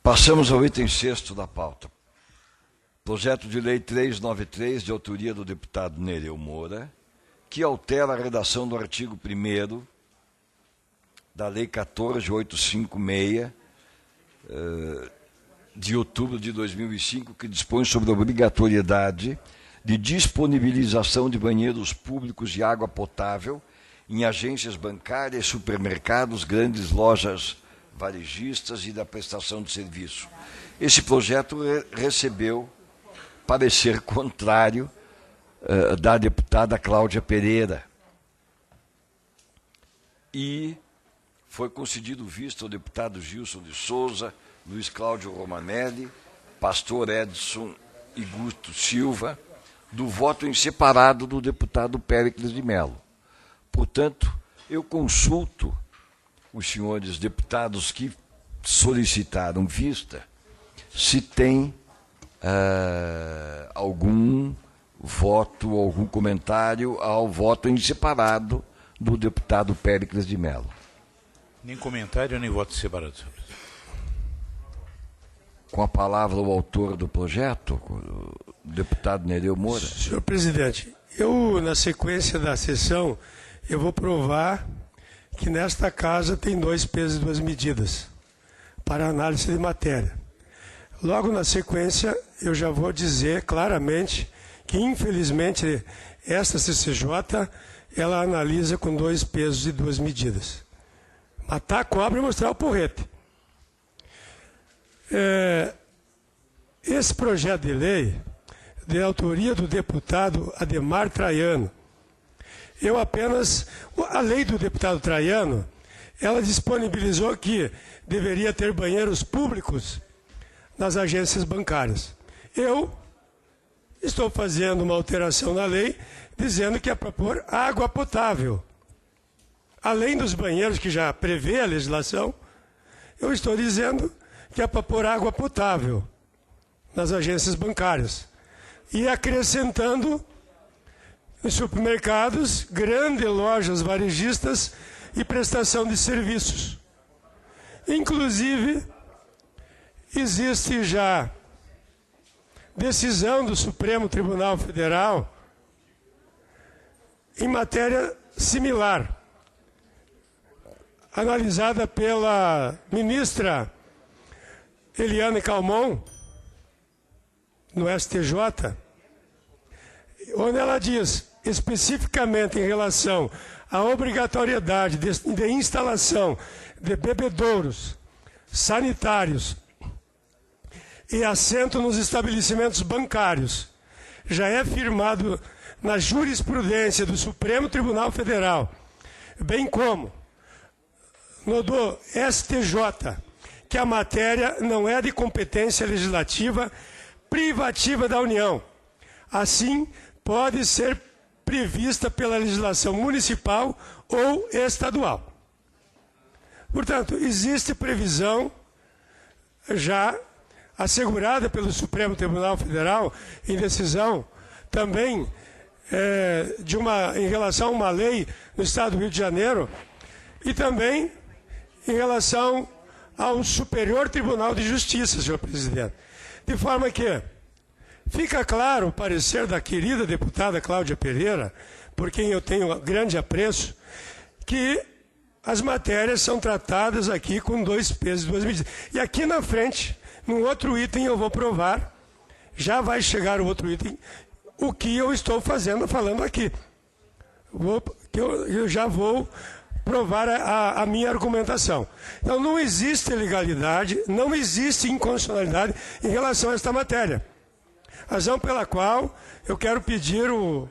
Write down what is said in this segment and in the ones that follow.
Passamos ao item 6º da pauta. Projeto de Lei 393, de autoria do deputado Nereu Moura, que altera a redação do artigo 1º da Lei 14.856, de outubro de 2005, que dispõe sobre a obrigatoriedade de disponibilização de banheiros públicos de água potável em agências bancárias, supermercados, grandes lojas varejistas e da prestação de serviço. Esse projeto recebeu parecer contrário da deputada Cláudia Pereira e foi concedido visto ao deputado Gilson de Souza, Luiz Cláudio Romanelli, Pastor Edson e Gusto Silva, do voto em separado do deputado Péricles de Mello. Portanto, eu consulto os senhores deputados que solicitaram vista se tem algum voto, algum comentário ao voto em separado do deputado Péricles de Mello. Nem comentário, nem voto separado. Com a palavra o autor do projeto, o deputado Nereu Moura. Senhor presidente, eu, na sequência da sessão, eu vou provar que nesta casa tem 2 pesos e 2 medidas para análise de matéria. Logo na sequência, eu já vou dizer claramente que, infelizmente, esta CCJ, ela analisa com 2 pesos e 2 medidas. Matar a cobra e mostrar o porrete. Esse projeto de lei, de autoria do deputado Ademar Traiano, a lei do deputado Traiano, ela disponibilizou que deveria ter banheiros públicos nas agências bancárias. Eu estou fazendo uma alteração na lei, dizendo que é para pôr água potável. Além dos banheiros que já prevê a legislação, eu estou dizendo que é para pôr água potável nas agências bancárias. E acrescentando em supermercados, grandes lojas varejistas e prestação de serviços. Inclusive, existe já decisão do Supremo Tribunal Federal em matéria similar, analisada pela ministra Eliane Calmon, no STJ, onde ela diz, especificamente em relação à obrigatoriedade de instalação de bebedouros sanitários e assento nos estabelecimentos bancários, já é firmado na jurisprudência do Supremo Tribunal Federal, bem como no do STJ, que a matéria não é de competência legislativa privativa da União. Assim, pode ser prevista pela legislação municipal ou estadual. Portanto, existe previsão já assegurada pelo Supremo Tribunal Federal em decisão também em relação a uma lei no Estado do Rio de Janeiro e também em relação ao Superior Tribunal de Justiça, senhor presidente. De forma que fica claro o parecer da querida deputada Cláudia Pereira, por quem eu tenho grande apreço, que as matérias são tratadas aqui com 2 pesos e 2 medidas. E aqui na frente, num outro item eu vou provar, já chegar o outro item, o que eu estou falando aqui. Eu já vou provar a minha argumentação. Então, não existe ilegalidade, não existe inconstitucionalidade em relação a esta matéria. Razão pela qual eu quero pedir o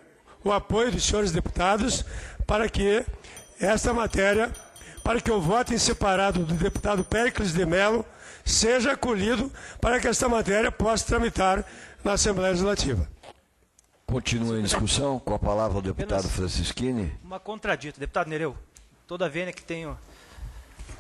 apoio dos senhores deputados para que esta matéria, para que o voto em separado do deputado Péricles de Mello seja acolhido para que esta matéria possa tramitar na Assembleia Legislativa. Continua em discussão com a palavra o deputado Francisquini. Uma contradita. Deputado Nereu, toda a vênia que tenho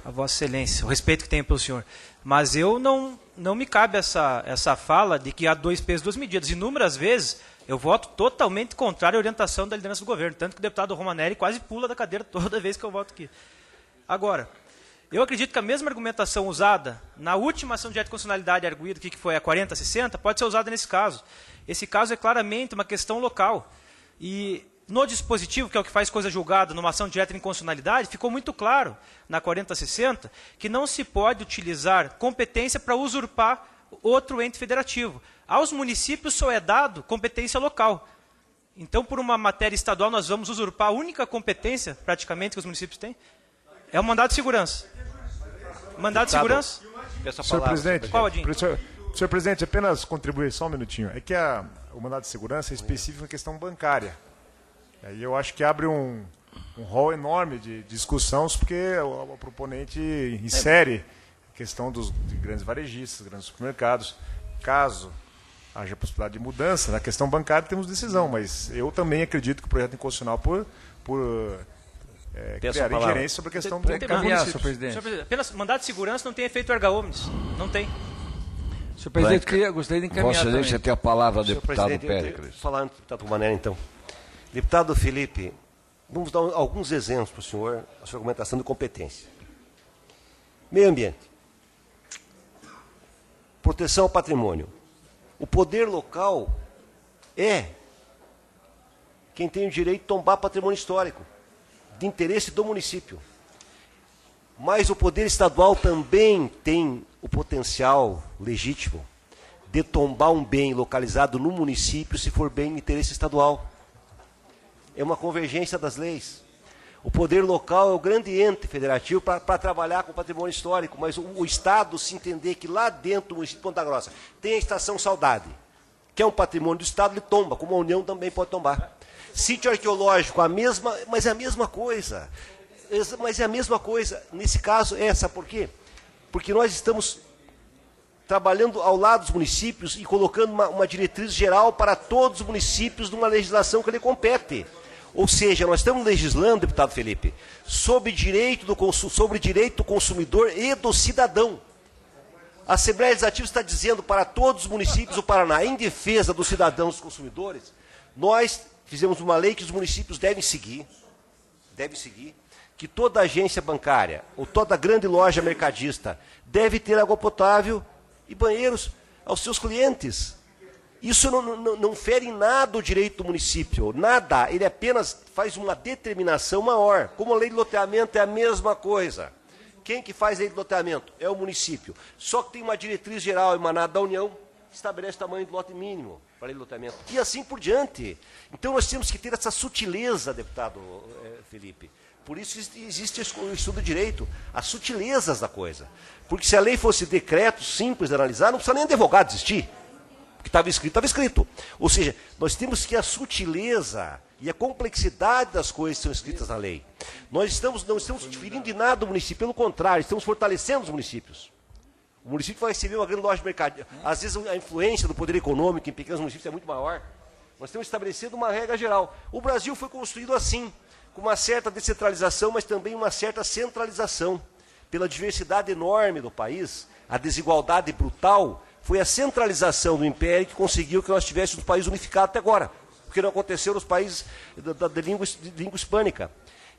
a Vossa Excelência, o respeito que tenho pelo senhor, mas eu não me cabe essa fala de que há 2 pesos, 2 medidas. Inúmeras vezes eu voto totalmente contrário à orientação da liderança do governo, tanto que o deputado Romanelli quase pula da cadeira toda vez que eu voto aqui. Agora, Eu acredito que a mesma argumentação usada na última ação de anticonstitucionalidade arguída, que foi a 4060, pode ser usada nesse caso. Esse caso é claramente uma questão local. E no dispositivo, que é o que faz coisa julgada numa ação direta de inconstitucionalidade, ficou muito claro, na 4060, que não se pode utilizar competência para usurpar outro ente federativo. Aos municípios só é dado competência local. Então, por uma matéria estadual, nós vamos usurpar a única competência, praticamente, que os municípios têm? É o mandado de segurança. Mandado de segurança? Senhor presidente, Qual, Adinho? senhor presidente, apenas contribuir só um minutinho. É que o mandado de segurança é específico na questão bancária. Aí eu acho que abre um rol enorme de discussões, porque o proponente insere a questão de grandes varejistas, grandes supermercados. Caso haja possibilidade de mudança, na questão bancária temos decisão, mas eu também acredito que o projeto é inconstitucional criar ingerência sobre a questão do caminhar, senhor presidente. Senhor presidente, apenas mandado de segurança não tem efeito erga omnes. Não tem. Senhor presidente, gostaria de encaminhar. Vossa Excelência tem a palavra, deputado Péricles. Falando, deputado Romanelli, então. Deputado Felipe, vamos dar alguns exemplos para o senhor, a sua argumentação de competência. Meio ambiente. Proteção ao patrimônio. O poder local é quem tem o direito de tombar patrimônio histórico, de interesse do município. Mas o poder estadual também tem o potencial legítimo de tombar um bem localizado no município se for bem de interesse estadual. É uma convergência das leis. O poder local é o grande ente federativo para trabalhar com o patrimônio histórico, mas o Estado se entender que lá dentro do município de Ponta Grossa tem a Estação Saudade, que é um patrimônio do Estado, ele tomba, como a União também pode tombar. Sítio arqueológico, mas é a mesma coisa. Mas é a mesma coisa. Nesse caso, sabe por quê? Porque nós estamos trabalhando ao lado dos municípios e colocando uma diretriz geral para todos os municípios numa legislação que lhe compete. Ou seja, nós estamos legislando, deputado Felipe, sobre direito do consumidor e do cidadão. A Assembleia Legislativa está dizendo para todos os municípios do Paraná, em defesa dos cidadãos e dos consumidores, nós fizemos uma lei que os municípios devem seguir, que toda agência bancária ou toda grande loja mercadista deve ter água potável e banheiros aos seus clientes. Isso não fere em nada o direito do município, nada, ele apenas faz uma determinação maior. Como a lei de loteamento é a mesma coisa. Quem que faz a lei de loteamento? É o município. Só que tem uma diretriz geral emanada da União, que estabelece o tamanho do lote mínimo para a lei de loteamento. E assim por diante. Então nós temos que ter essa sutileza, deputado Felipe. Por isso existe o estudo de direito, as sutilezas da coisa. Porque se a lei fosse decreto simples de analisar, não precisa nem advogado existir. O que estava escrito, estava escrito. Ou seja, nós temos que a sutileza e a complexidade das coisas que são escritas na lei. Nós não estamos diferindo de nada do município, pelo contrário, estamos fortalecendo os municípios. O município vai receber uma grande loja de mercado. Às vezes a influência do poder econômico em pequenos municípios é muito maior. Nós temos estabelecido uma regra geral. O Brasil foi construído assim, com uma certa descentralização, mas também uma certa centralização. Pela diversidade enorme do país, a desigualdade brutal, foi a centralização do império que conseguiu que nós tivéssemos um país unificado até agora, porque não aconteceu nos países de língua hispânica.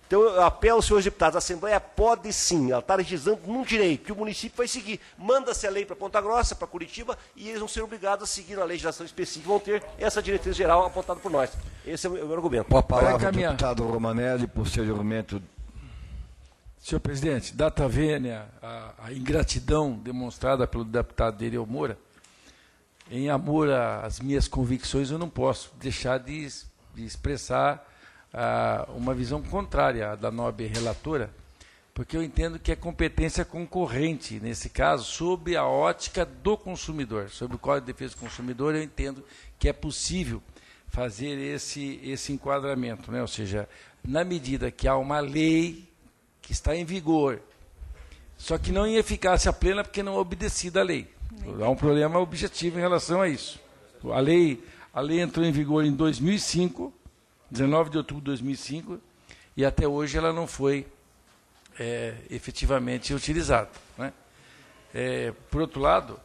Então eu apelo aos senhores deputados, a Assembleia pode sim, ela está legislando num direito que o município vai seguir. Manda-se a lei para Ponta Grossa, para Curitiba, e eles vão ser obrigados a seguir na legislação específica, vão ter essa diretriz geral apontada por nós. Esse é o meu argumento. Com a palavra, deputado Romanelli, posteriormente. Senhor presidente, data vênia a ingratidão demonstrada pelo deputado Dereu Moura, em amor às minhas convicções, eu não posso deixar de expressar uma visão contrária à da nobre relatora, porque eu entendo que é competência concorrente, nesse caso, sob a ótica do consumidor. Sobre o Código de Defesa do Consumidor, eu entendo que é possível fazer esse enquadramento, né? Ou seja, na medida que há uma lei que está em vigor, só que não em eficácia plena porque não é obedecida a lei. Há um problema objetivo em relação a isso. A lei entrou em vigor em 2005, 19 de outubro de 2005, e até hoje ela não foi efetivamente utilizada, né? Por outro lado,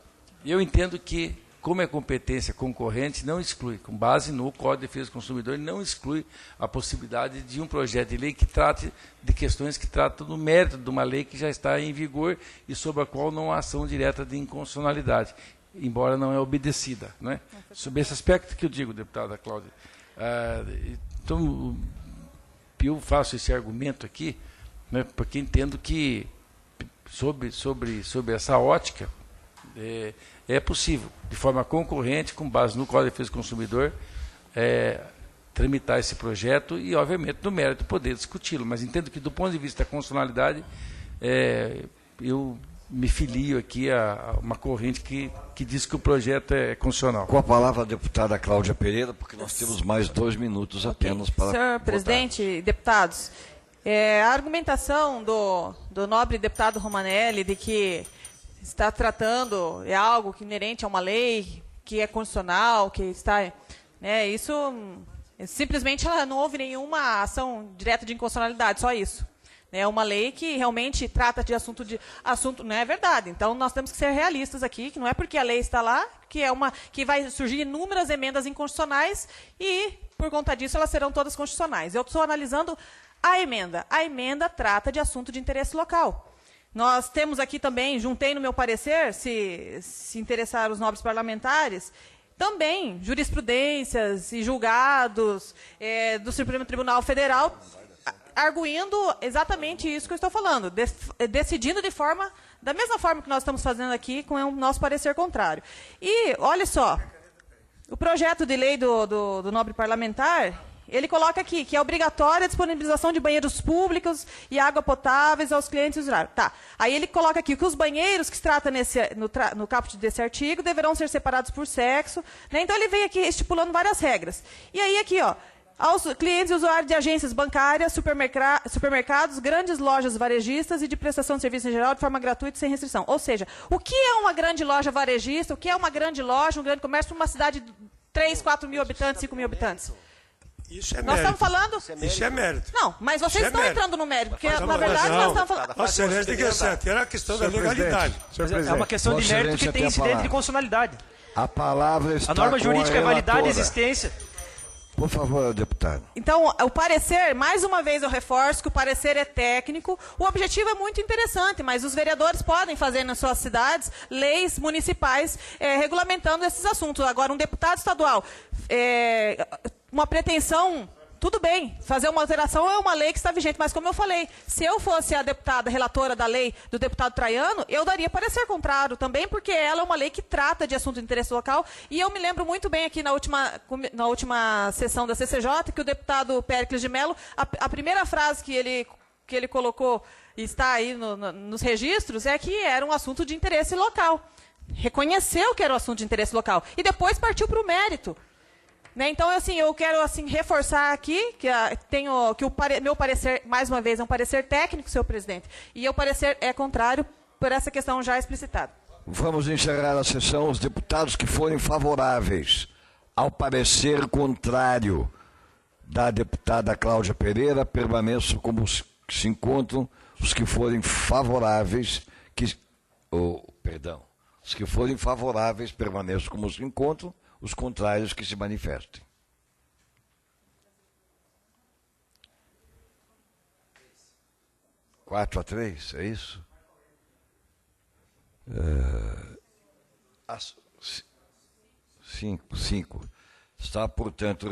eu entendo que como é competência concorrente, não exclui, com base no Código de Defesa do Consumidor, não exclui a possibilidade de um projeto de lei que trate de questões que tratam do mérito de uma lei que já está em vigor e sobre a qual não há ação direta de inconstitucionalidade, embora não é obedecida. Né? Sobre esse aspecto que eu digo, deputada Cláudia. Então, eu faço esse argumento aqui, né, porque entendo que, sobre essa ótica, é possível, de forma concorrente, com base no Código de Defesa do Consumidor, tramitar esse projeto e, obviamente, no mérito, poder discuti-lo. Mas entendo que, do ponto de vista da constitucionalidade, eu me filio aqui a uma corrente que diz que o projeto é constitucional. Com a palavra a deputada Cláudia Pereira, porque nós temos mais 2 minutos apenas para Senhor votar. presidente e deputados, a argumentação do nobre deputado Romanelli de que está tratando algo que inerente a uma lei, que é constitucional, que está... isso, simplesmente, não houve nenhuma ação direta de inconstitucionalidade, só isso. É uma lei que realmente trata de assunto, não é verdade. Então, nós temos que ser realistas aqui, que não é porque a lei está lá, que vai surgir inúmeras emendas inconstitucionais e, por conta disso, elas serão todas constitucionais. Eu estou analisando a emenda. A emenda trata de assunto de interesse local. Nós temos aqui também, juntei no meu parecer, se interessar os nobres parlamentares, também jurisprudências e julgados do Supremo Tribunal Federal, arguindo exatamente isso que eu estou falando, decidindo da mesma forma que nós estamos fazendo aqui, com o nosso parecer contrário. E, olha só, o projeto de lei do nobre parlamentar, ele coloca aqui que é obrigatória a disponibilização de banheiros públicos e água potáveis aos clientes usuários. Tá. Aí ele coloca aqui que os banheiros que se trata no caput desse artigo deverão ser separados por sexo. Né? Então ele vem aqui estipulando várias regras. E aí aqui, aos clientes e usuários de agências bancárias, supermercados, grandes lojas varejistas e de prestação de serviço em geral de forma gratuita e sem restrição. Ou seja, o que é uma grande loja varejista, o que é uma grande loja, um grande comércio para uma cidade de 3, 4 mil habitantes, 5 mil habitantes? Isso é nós mérito. estamos falando... Isso é mérito. Não, mas vocês estão entrando no mérito, porque, na verdade, nós estamos falando... Vossa Excelência tem que ser, era a questão da legalidade. É uma questão de mérito que tem incidente de constitucionalidade. A palavra está a norma com jurídica é validade e relatora. existência. Por favor, deputado. Então, o parecer, mais uma vez eu reforço que o parecer é técnico. O objetivo é muito interessante, mas os vereadores podem fazer nas suas cidades leis municipais regulamentando esses assuntos. Agora, um deputado estadual, uma pretensão... Tudo bem, fazer uma alteração é uma lei que está vigente, mas como eu falei, se eu fosse a deputada relatora da lei do deputado Traiano, eu daria parecer contrário também, porque ela é uma lei que trata de assunto de interesse local, e eu me lembro muito bem aqui na última sessão da CCJ, que o deputado Péricles de Mello, a primeira frase que ele colocou, e está aí nos registros, é que era um assunto de interesse local. Reconheceu que era um assunto de interesse local, e depois partiu para o mérito. Então, assim, eu quero reforçar aqui que meu parecer, mais uma vez, é um parecer técnico, senhor presidente, e o parecer é contrário por essa questão já explicitada. Vamos encerrar a sessão. Os deputados que forem favoráveis ao parecer contrário da deputada Cláudia Pereira permaneçam como que se encontram. Os que forem favoráveis, os que forem favoráveis permaneçam como se encontram. Os contrários que se manifestem. Uh, 4-3, é isso? 5. Está, portanto,